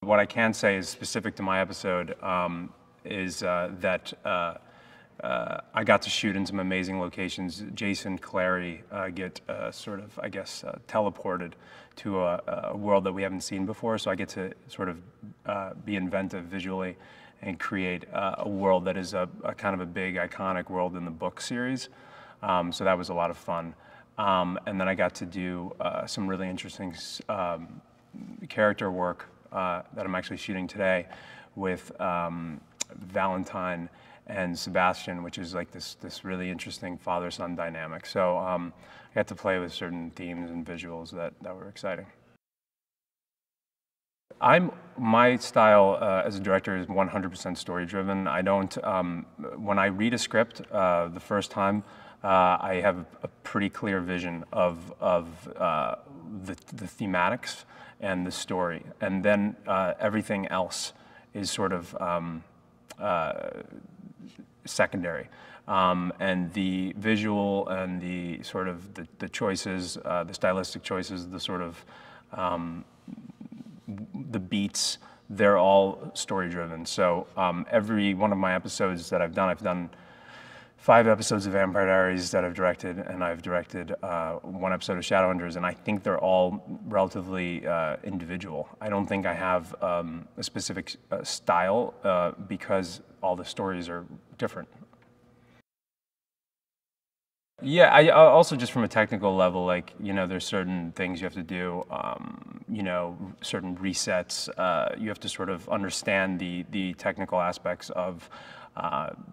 What I can say is specific to my episode is that I got to shoot in some amazing locations. Jason, Clary get sort of, I guess, teleported to a world that we haven't seen before. So I get to sort of be inventive visually and create a world that is a kind of a big, iconic world in the book series. So that was a lot of fun. And then I got to do some really interesting character work that I'm actually shooting today with Valentine and Sebastian, which is like this really interesting father-son dynamic. So I got to play with certain themes and visuals that were exciting. My style as a director is 100% story-driven. I don't, when I read a script the first time, I have a pretty clear vision of the thematics and the story, and then everything else is sort of secondary. And the visual and the sort of the choices, the stylistic choices, the sort of the beats, they're all story-driven. So every one of my episodes that I've done 5 episodes of Vampire Diaries that I've directed, and I've directed 1 episode of Shadowhunters, and I think they're all relatively individual. I don't think I have a specific style because all the stories are different. Yeah, I also just from a technical level, like, you know, there's certain things you have to do, you know, certain resets. You have to sort of understand the technical aspects of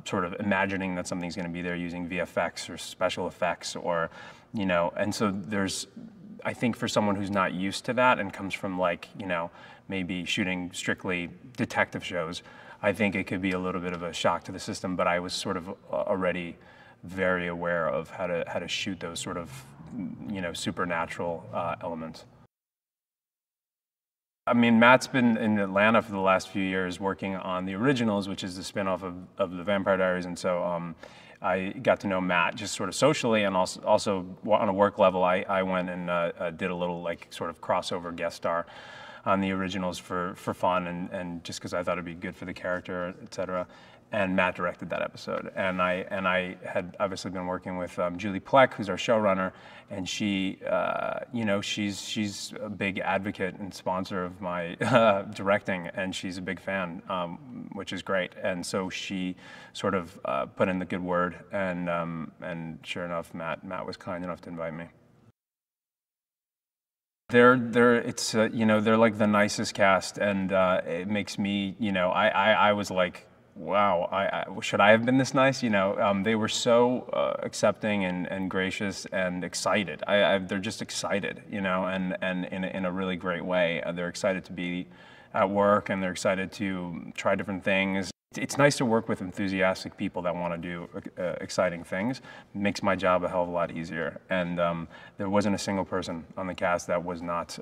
sort of imagining that something's going to be there using VFX or special effects, or, you know, and so there's, I think for someone who's not used to that and comes from, like, you know, maybe shooting strictly detective shows, I think it could be a little bit of a shock to the system, but I was sort of already very aware of how to shoot those sort of, you know, supernatural elements. I mean, Matt's been in Atlanta for the last few years working on the originals, which is the spinoff of the Vampire Diaries, and so I got to know Matt just sort of socially, and also on a work level, I went and did a little, like, sort of crossover guest star on the originals for fun, and just because I thought it'd be good for the character, etc. And Matt directed that episode, and I had obviously been working with Julie Plec, who's our showrunner, and she, you know, she's a big advocate and sponsor of my directing, and she's a big fan, which is great. And so she sort of put in the good word, and sure enough, Matt was kind enough to invite me. It's you know, they're like the nicest cast, and it makes me, you know, I was like, wow, should I have been this nice? You know, they were so accepting and gracious and excited. They're just excited, you know, and in a really great way. They're excited to be at work, and they're excited to try different things. It's nice to work with enthusiastic people that want to do exciting things. It makes my job a hell of a lot easier. And there wasn't a single person on the cast that was not,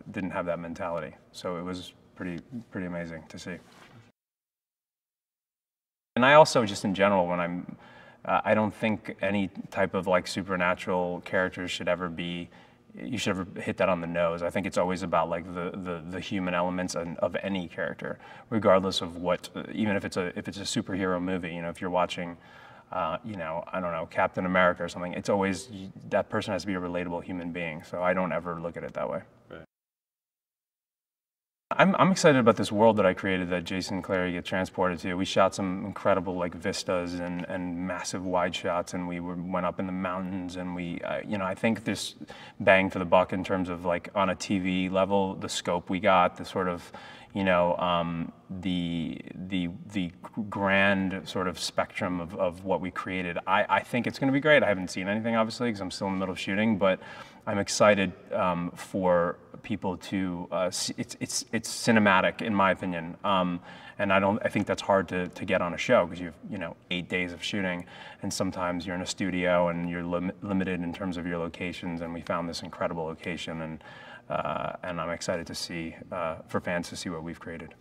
didn't have that mentality. So it was pretty amazing to see. And I also, just in general, when I don't think any type of, like, supernatural characters should ever be, you should ever hit that on the nose. I think it's always about, like, the human elements of any character, regardless of what, even if it's a superhero movie. You know, if you're watching, you know, I don't know, Captain America or something, it's always, that person has to be a relatable human being. So I don't ever look at it that way. Right. I'm excited about this world that I created that Jason and Clary get transported to. We shot some incredible, like, vistas and massive wide shots, and we went up in the mountains, and we, you know, I think there's bang for the buck in terms of, like, on a TV level, the scope we got, the sort of, you know, the grand sort of spectrum of what we created. I think it's going to be great. I haven't seen anything, obviously, because I'm still in the middle of shooting, but I'm excited for people to see. It's cinematic, in my opinion, and I think that's hard to get on a show, because you know, 8 days of shooting, and sometimes you're in a studio and you're limited in terms of your locations. And we found this incredible location, and I'm excited to see, for fans to see what we've created.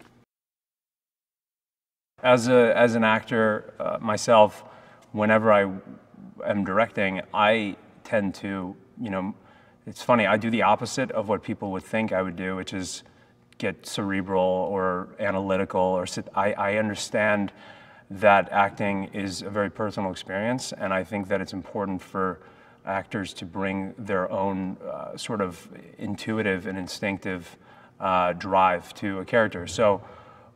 As an actor myself, whenever I am directing, I tend to, you know, it's funny, I do the opposite of what people would think I would do, which is get cerebral or analytical or sit. I understand that acting is a very personal experience, and I think that it's important for actors to bring their own sort of intuitive and instinctive drive to a character. So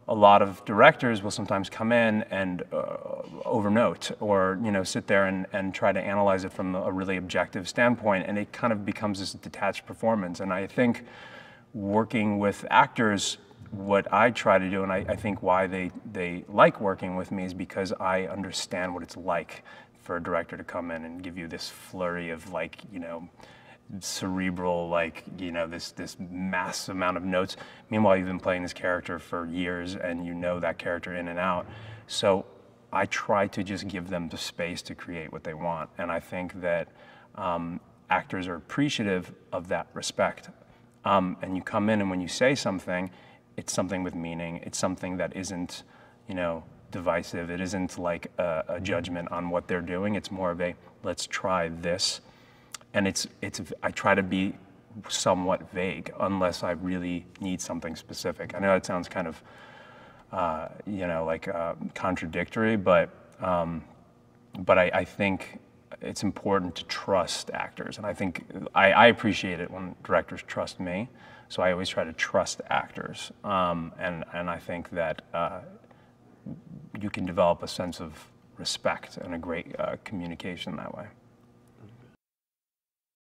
a lot of directors will sometimes come in and overnote, or sit there and try to analyze it from a really objective standpoint, and it kind of becomes this detached performance. And I think working with actors, what I try to do, and I think why they like working with me, is because I understand what it's like for a director to come in and give you this flurry of cerebral, this mass amount of notes. Meanwhile, you've been playing this character for years and you know that character in and out. So I try to just give them the space to create what they want. And I think that actors are appreciative of that respect. And you come in, and when you say something, it's something with meaning. It's something that isn't, divisive. It isn't like a judgment on what they're doing. It's more of a, let's try this. And I try to be somewhat vague unless I really need something specific. I know that sounds kind of, contradictory, but I think it's important to trust actors. And I think I appreciate it when directors trust me. So I always try to trust actors. And I think that you can develop a sense of respect and a great communication that way.